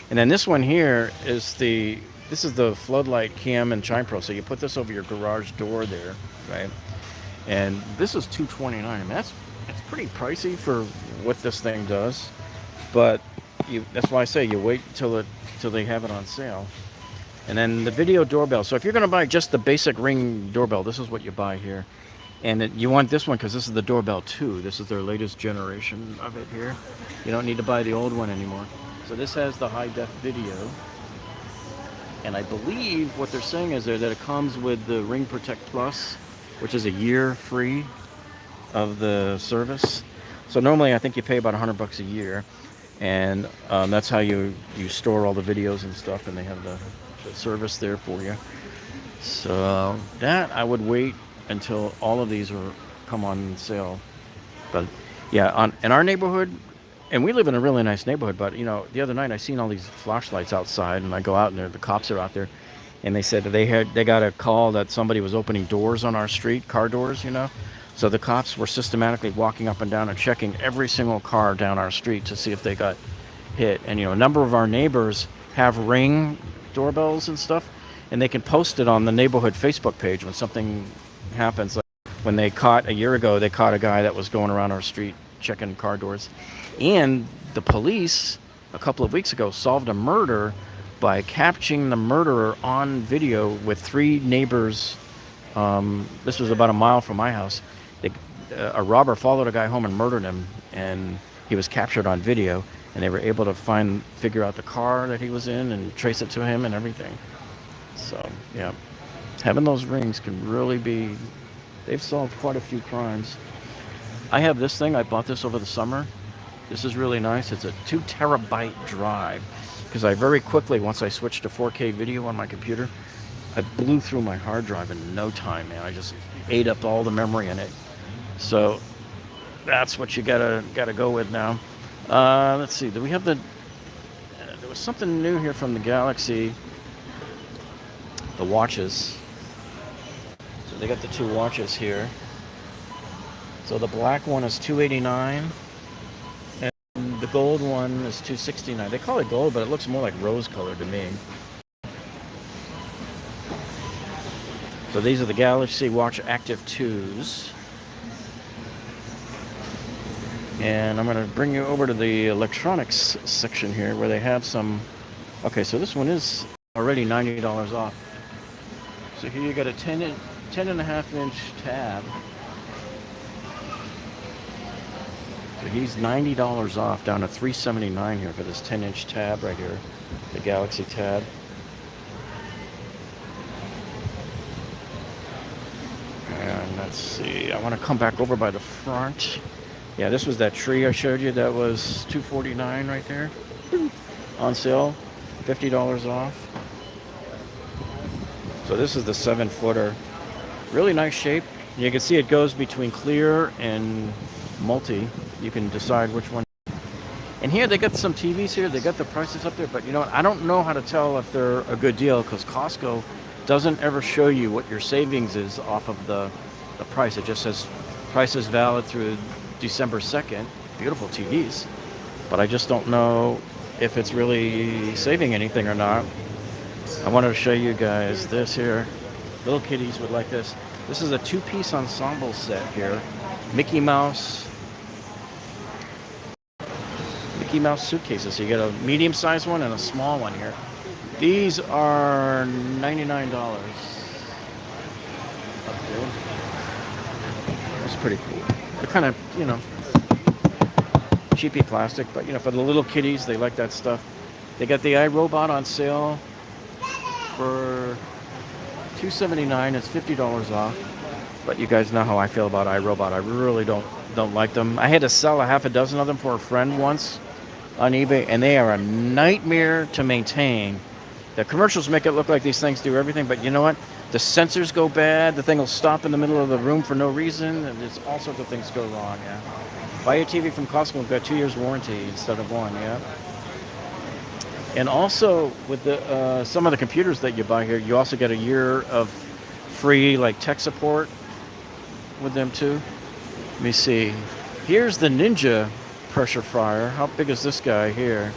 And then this one here is this is the floodlight cam and chime pro. So you put this over your garage door there, right? And this is $229. I mean, that's pretty pricey for what this thing does. But that's why I say you wait till they have it on sale. And then the video doorbell. So if you're going to buy just the basic Ring doorbell, this is what you buy here. And you want this one because this is the Doorbell 2. This is their latest generation of it here. You don't need to buy the old one anymore. So this has the high-def video. And I believe what they're saying is that it comes with the Ring Protect Plus, which is a year free of the service. So normally I think you pay about $100 a year, and that's how you store all the videos and stuff, and they have the service there for you. So that I would wait until all of these are come on sale. But yeah, in our neighborhood, and we live in a really nice neighborhood. But the other night I seen all these flashlights outside, and I go out and the cops are out there, and they said they got a call that somebody was opening doors on our street, car doors. So the cops were systematically walking up and down and checking every single car down our street to see if they got hit. And a number of our neighbors have Ring doorbells and stuff, and they can post it on the neighborhood Facebook page when something happens. Like when a year ago, they caught a guy that was going around our street checking car doors. And the police, a couple of weeks ago, solved a murder by capturing the murderer on video with 3 neighbors. This was about a mile from my house. A robber followed a guy home and murdered him, and he was captured on video, and they were able to figure out the car that he was in and trace it to him and everything. So, yeah, having those rings can really they've solved quite a few crimes. I have this thing, I bought this over the summer. This is really nice. It's a 2 terabyte drive, because I very quickly, once I switched to 4K video on my computer, I blew through my hard drive in no time, man. I just ate up all the memory in it. So that's what you gotta go with now. Let's see. Do we have there was something new here from the Galaxy. The watches. So they got the 2 watches here. So the black one is $289, and the gold one is $269. They call it gold, but it looks more like rose color to me. So these are the Galaxy Watch Active 2s. And I'm going to bring you over to the electronics section here, where they have some. Okay, so this one is already $90 off. So here you got a 10.5-inch tab. So he's $90 off, down to $379 here for this 10-inch tab right here, the Galaxy Tab. And let's see, I want to come back over by the front. Yeah, this was that tree I showed you that was $249 right there. On sale, $50 off. So this is the 7-footer. Really nice shape. You can see it goes between clear and multi. You can decide which one. And here they got some TVs here. They got the prices up there, but you know what? I don't know how to tell if they're a good deal, because Costco doesn't ever show you what your savings is off of the price. It just says price is valid through December 2nd. Beautiful TVs. But I just don't know if it's really saving anything or not. I wanted to show you guys this here. Little kiddies would like this. This is a 2-piece ensemble set here. Mickey Mouse suitcases. So you get a medium-sized one and a small one here. These are $99 up there. That's pretty cool. They're kind of, cheapy plastic, but for the little kiddies, they like that stuff. They got the iRobot on sale for $279. It's $50 off. But you guys know how I feel about iRobot. I really don't like them. I had to sell a half a dozen of them for a friend once on eBay, and they are a nightmare to maintain. The commercials make it look like these things do everything, but you know what? The sensors go bad. The thing will stop in the middle of the room for no reason, and there's all sorts of things go wrong. Yeah. Buy your TV from Costco and got 2 years warranty instead of 1. Yeah. And also with the some of the computers that you buy here, you also get a year of free tech support with them too. Let me see. Here's the Ninja pressure fryer. How big is this guy here?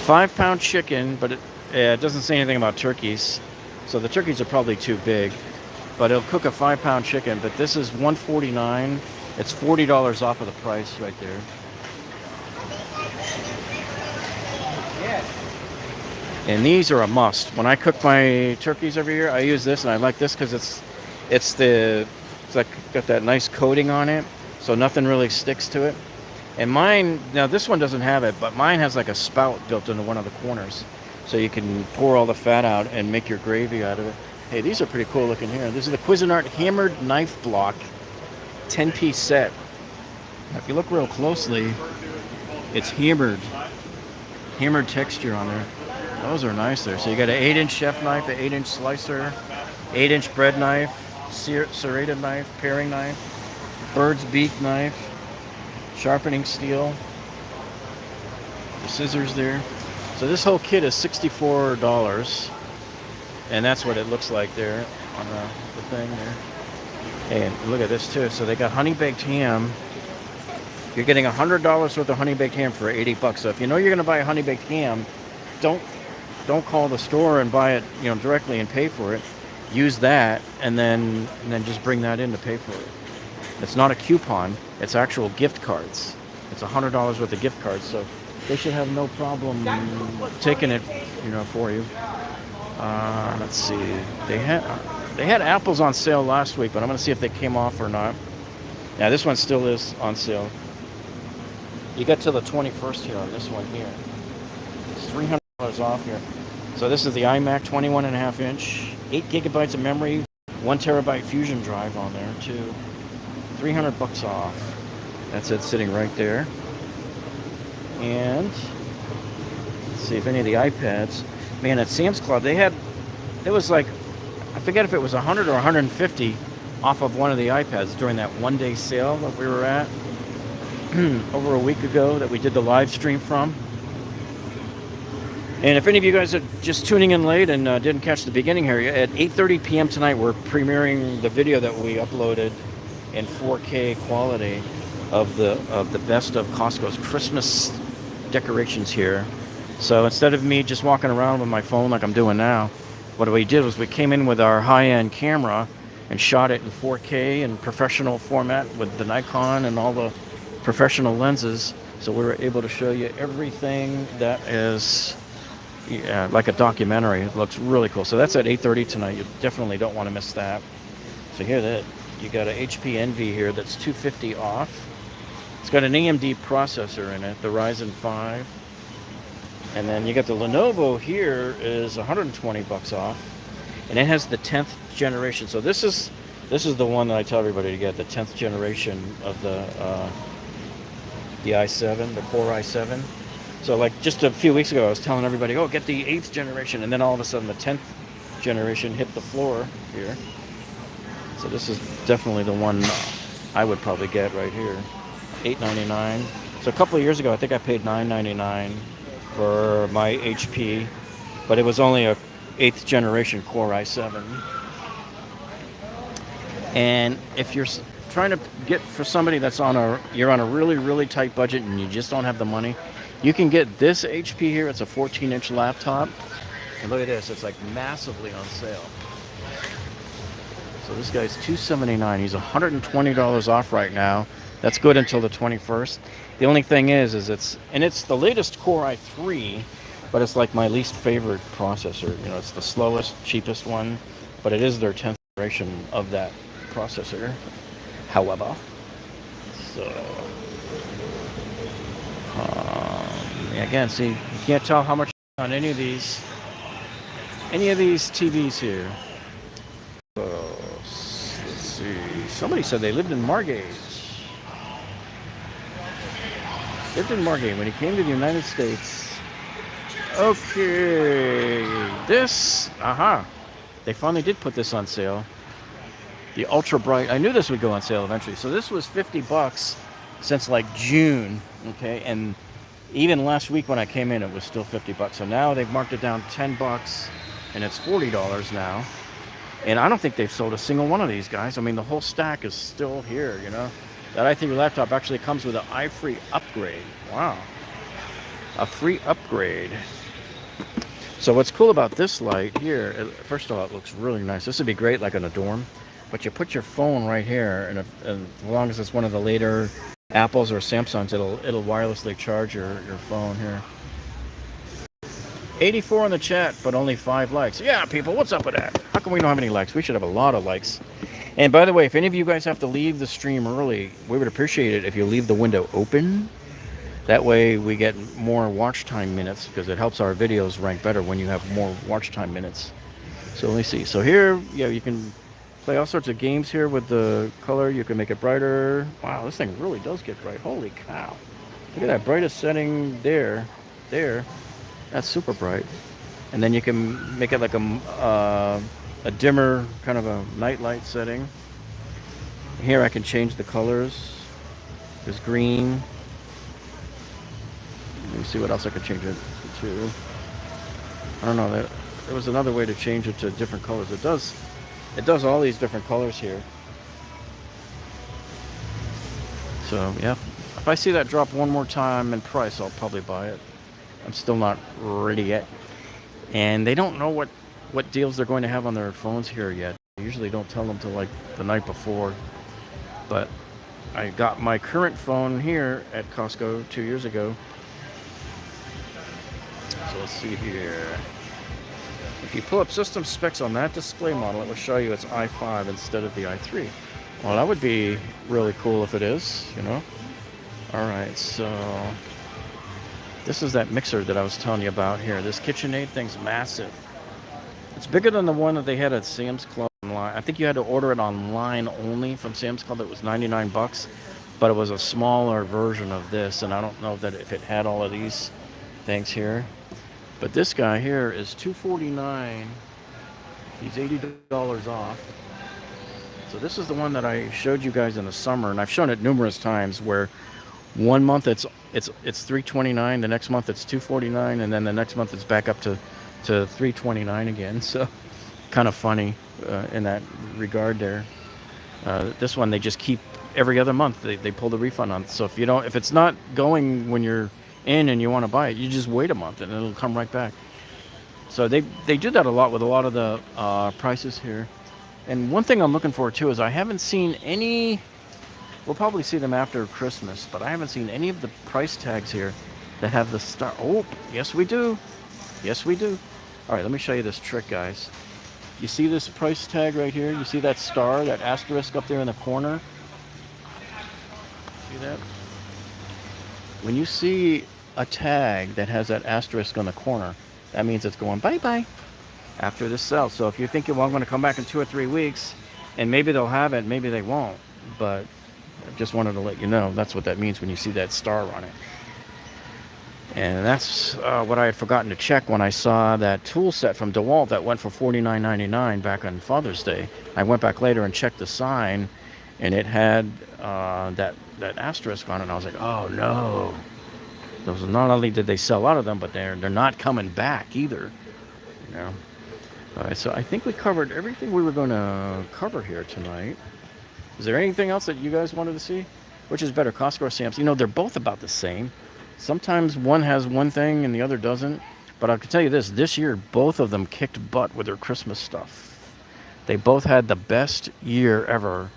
5-pound chicken, but it doesn't say anything about turkeys. So the turkeys are probably too big. But it'll cook a 5-pound chicken. But this is $149. It's $40 off of the price right there. And these are a must. When I cook my turkeys every year, I use this, and I like this because it's got that nice coating on it, so nothing really sticks to it. And mine, now this one doesn't have it, but mine has like a spout built into one of the corners. so you can pour all the fat out and make your gravy out of it. Hey, these are pretty cool looking here. This is the Cuisinart Hammered Knife Block 10-piece set. Now, if you look real closely, it's hammered texture on there. Those are nice there. So you got an 8-inch chef knife, an 8-inch slicer, 8-inch bread knife, serrated knife, paring knife, bird's beak knife, sharpening steel, the scissors there. So this whole kit is $64, and that's what it looks like there on the thing there. And look at this too. So they got honey baked ham. You're getting $100 worth of honey baked ham for $80. So if you know you're going to buy a honey baked ham, don't call the store and buy it, directly and pay for it. Use that and then just bring that in to pay for it. It's not a coupon. It's actual gift cards. It's $100 worth of gift cards. So they should have no problem taking it, for you. Let's see. They had apples on sale last week, but I'm going to see if they came off or not. Yeah, this one still is on sale. You get to the 21st here on this one here. It's $300 off here. So this is the iMac 21.5 inch, 8 gigabytes of memory, 1 terabyte Fusion drive on there too. $300 off. That's it sitting right there. And let's see if any of the iPads. Man, at Sam's Club it was like, I forget if it was 100 or 150 off of one of the iPads during that one-day sale that we were at over a week ago that we did the live stream from. And if any of you guys are just tuning in late and didn't catch the beginning here, at 8:30 p.m. tonight we're premiering the video that we uploaded in 4K quality of the best of Costco's Christmas decorations here. So instead of me just walking around with my phone like I'm doing now, what we did was we came in with our high-end camera and shot it in 4K and professional format with the Nikon and all the professional lenses. So we were able to show you everything that is like a documentary. It looks really cool. So that's at 8:30 tonight. You definitely don't want to miss that. So here you got an HP Envy here that's $250 off. It's got an AMD processor in it, the Ryzen 5. And then you got the Lenovo here is $120 off. And it has the 10th generation. So this is the one that I tell everybody to get, the 10th generation of the i7, the Core i7. So like just a few weeks ago I was telling everybody, oh, get the 8th generation, and then all of a sudden the 10th generation hit the floor here. So this is definitely the one I would probably get right here. $899. So a couple of years ago I think I paid $999 for my HP, but it was only a 8th generation Core i7. And if you're trying to get for somebody that's you're on a really, really tight budget and you just don't have the money, you can get this HP here. It's a 14-inch laptop. And look at this, it's like massively on sale. So this guy's $279. He's $120 off right now. That's good until the 21st. The only thing is it's the latest Core i3, but it's like my least favorite processor. It's the slowest, cheapest one, but it is their 10th generation of that processor. However, so again, see, you can't tell how much on any of these TVs here. So, let's see. Somebody said they lived in Margate. Lived in Margate when he came to the United States. Okay, they finally did put this on sale. The Ultra Bright. I knew this would go on sale eventually. So this was $50 since like June. Okay, and even last week when I came in, it was still $50. So now they've marked it down $10, and it's $40 now. And I don't think they've sold a single one of these, guys. I mean, the whole stack is still here. That i3 laptop actually comes with an iFree upgrade. Wow, a free upgrade. So what's cool about this light here? First of all, it looks really nice. This would be great, like in a dorm. But you put your phone right here, and as long as it's one of the later Apples or Samsungs, it'll wirelessly charge your phone here. 84 in the chat, but only 5 likes. Yeah, people, what's up with that? How come we don't have any likes? We should have a lot of likes. And by the way, if any of you guys have to leave the stream early, we would appreciate it if you leave the window open That way we get more watch time minutes because it helps our videos rank better when you have more watch time minutes. So let me see. So here, yeah, you can play all sorts of games here with the color. You can make it brighter. Wow, this thing really does get bright. Holy cow. Look at that brightest setting there. There. That's super bright. And then you can make it like a dimmer, kind of a night light setting. Here I can change the colors. There's green. Let me see what else I could change it to. I don't know. There was another way to change it to different colors. It does all these different colors here. So yeah, if I see that drop one more time in price, I'll probably buy it. I'm still not ready yet. And they don't know what deals they're going to have on their phones here yet. They usually don't tell them till like the night before. But I got my current phone here at Costco 2 years ago. So let's see here. If you pull up system specs on that display model, it will show you it's i5 instead of the i3. Well, that would be really cool if it is, you know. All right, so this is that mixer that I was telling you about here. This KitchenAid thing's massive. It's bigger than the one that they had at Sam's Club online. I think you had to order it online only from Sam's Club. It was 99 bucks, but it was a smaller version of this, and I don't know that if it had all of these things here. But this guy here is $249. He's $80 off. So this is the one that I showed you guys in the summer, and I've shown it numerous times where one month it's $329, the next month it's $249, and then the next month it's back up to $329 again. So kind of funny in that regard there. This one they just keep every other month they pull the refund on. So if it's not going when you're in and you want to buy it, you just wait a month and it'll come right back. So they do that a lot with a lot of the prices here. And one thing I'm looking for too is I haven't seen any. We'll probably see them after Christmas, but I haven't seen any of the price tags here that have the star. Oh, yes we do. Yes we do. All right, let me show you this trick, guys. You see this price tag right here? You see that star, that asterisk up there in the corner? See that? When you see a tag that has that asterisk on the corner, that means it's going bye-bye after this sell. So if you're thinking, well, I'm going to come back in 2 or 3 weeks, and maybe they'll have it, maybe they won't. But I just wanted to let you know that's what that means when you see that star on it. And that's what I had forgotten to check when I saw that tool set from DeWalt that went for $49.99 back on Father's Day. I went back later and checked the sign, and it had that asterisk on it. And I was like, oh no. Those, not only did they sell out of them, but they're not coming back either. You know. All right, so I think we covered everything we were going to cover here tonight. Is there anything else that you guys wanted to see? Which is better, Costco or Sam's? You know, they're both about the same. Sometimes one has one thing and the other doesn't. But I can tell you this year, both of them kicked butt with their Christmas stuff. They both had the best year ever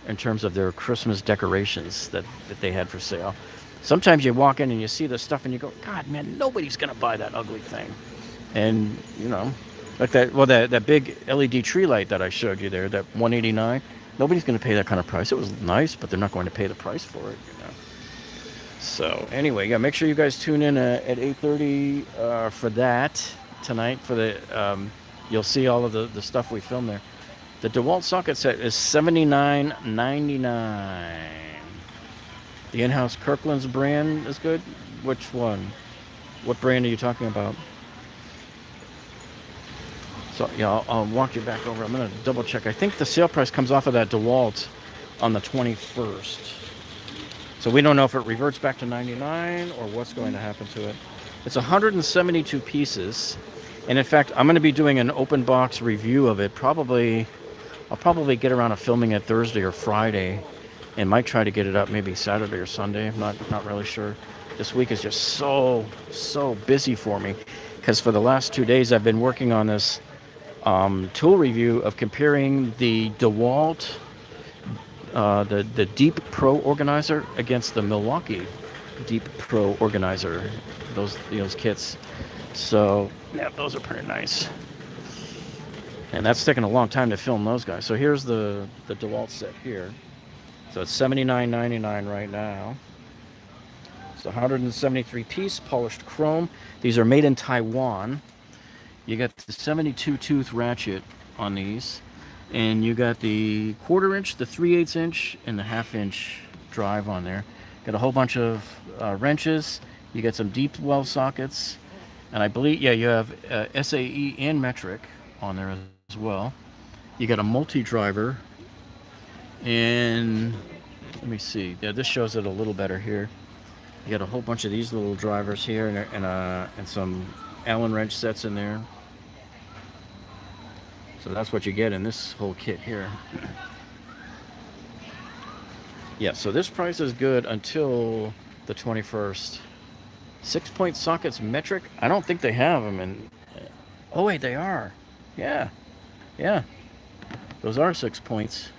in terms of their Christmas decorations that they had for sale. Sometimes you walk in and you see the stuff and you go, God, man, nobody's going to buy that ugly thing. And, you know, like that big LED tree light that I showed you there, that $189, nobody's going to pay that kind of price. It was nice, but they're not going to pay the price for it, you know. So anyway, yeah, make sure you guys tune in at 8:30 for that tonight. For the you'll see all of the stuff we filmed there. The DeWalt socket set is $79.99. The in-house Kirkland's brand is good. Which one? What brand are you talking about? So yeah, I'll walk you back over. I'm gonna double check. I think the sale price comes off of that DeWalt on the 21st. So we don't know if it reverts back to 99 or what's going to happen to it. It's 172 pieces. And in fact, I'm going to be doing an open box review of it. I'll probably get around to filming it Thursday or Friday, and might try to get it up maybe Saturday or Sunday. I'm not really sure. This week is just so busy for me, because for the last 2 days I've been working on this tool review of comparing the DeWalt, the Deep Pro Organizer against the Milwaukee Deep Pro Organizer. Those kits. So yeah, those are pretty nice. And that's taken a long time to film those guys. So here's the DeWalt set here. So it's $79.99 right now. It's 173 piece polished chrome. These are made in Taiwan. You got the 72 tooth ratchet on these, and you got the 1/4 inch, the 3/8 inch, and the 1/2 inch drive on there. Got a whole bunch of wrenches. You got some deep well sockets, and I believe, yeah, you have SAE and metric on there as well. You got a multi-driver, and let me see. Yeah, this shows it a little better here. You got a whole bunch of these little drivers here, and some Allen wrench sets in there. So that's what you get in this whole kit here. Yeah, so this price is good until the 21st. 6-point sockets metric. I don't think they have them in. Oh wait, they are. Yeah, yeah. Those are 6 points.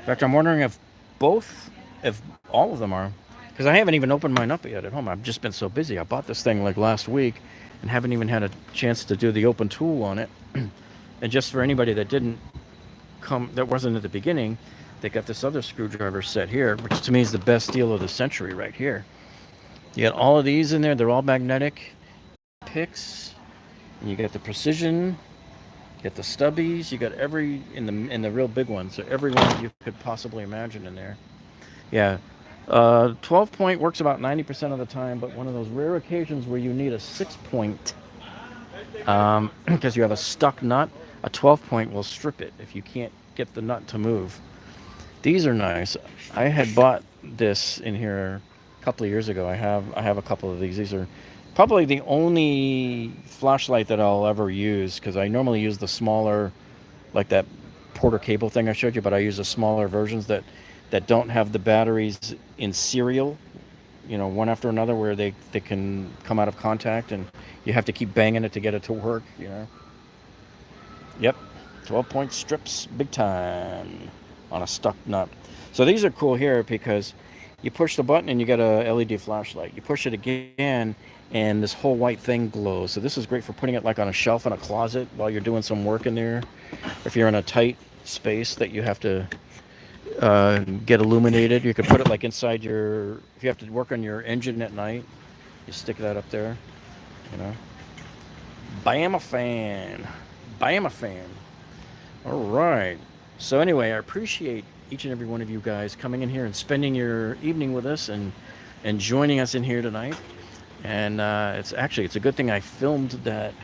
In fact, I'm wondering if all of them are, because I haven't even opened mine up yet at home. I've just been so busy. I bought this thing like last week, and haven't even had a chance to do the open tool on it. And just for anybody that wasn't at the beginning, they got this other screwdriver set here, which to me is the best deal of the century right here. You got all of these in there. They're all magnetic picks. And you got the precision. You got the stubbies. You got every in the real big ones. So every one you could possibly imagine in there. Yeah. 12-point works about 90% of the time, but one of those rare occasions where you need a 6-point, because you have a stuck nut, a 12-point will strip it if you can't get the nut to move. These are nice. I had bought this in here a couple of years ago. I have a couple of these. These are probably the only flashlight that I'll ever use, because I normally use the smaller, like that Porter cable thing I showed you, but I use the smaller versions that don't have the batteries in serial, one after another, where they can come out of contact and you have to keep banging it to get it to work. Yep, 12-point strips, big time on a stuck nut. So these are cool here because you push the button and you get a LED flashlight. You push it again and this whole white thing glows. So this is great for putting it like on a shelf in a closet while you're doing some work in there. If you're in a tight space that you have to get illuminated, you could put it like inside if you have to work on your engine at night, you stick that up there, Bam a fan. Bam a fan. All right. So anyway, I appreciate each and every one of you guys coming in here and spending your evening with us and joining us in here tonight. And it's a good thing I filmed that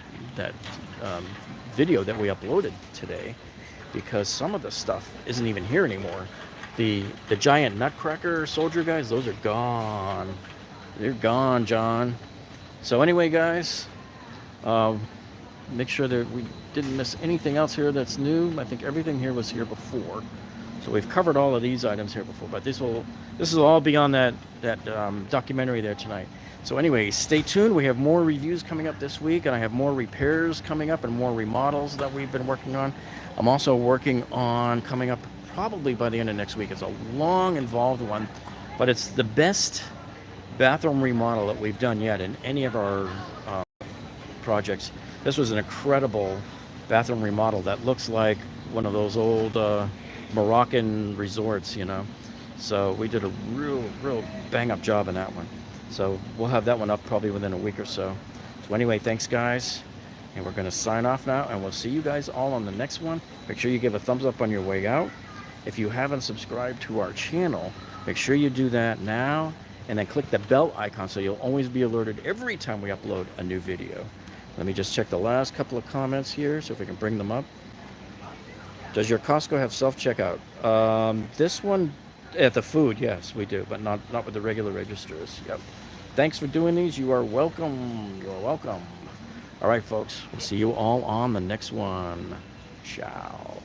video that we uploaded today, because some of the stuff isn't even here anymore. The giant nutcracker soldier guys, those are gone. They're gone, John. So anyway, guys, make sure that we didn't miss anything else here that's new. I think everything here was here before. So we've covered all of these items here before, but this will all be on that documentary there tonight. So anyway, stay tuned. We have more reviews coming up this week, and I have more repairs coming up and more remodels that we've been working on. I'm also working on coming up probably by the end of next week. It's a long, involved one, but it's the best bathroom remodel that we've done yet in any of our projects. This was an incredible bathroom remodel that looks like one of those old Moroccan resorts, So we did a real bang-up job in that one. So we'll have that one up probably within a week or so. So anyway, thanks, guys. And we're going to sign off now, and we'll see you guys all on the next one. Make sure you give a thumbs up on your way out. If you haven't subscribed to our channel, make sure you do that now, and then click the bell icon so you'll always be alerted every time we upload a new video. Let me just check the last couple of comments here, so if we can bring them up. Does your Costco have self-checkout? This one, at the food, yes, we do, but not with the regular registers. Yep. Thanks for doing these. You are welcome. You're welcome. All right, folks. We'll see you all on the next one. Ciao.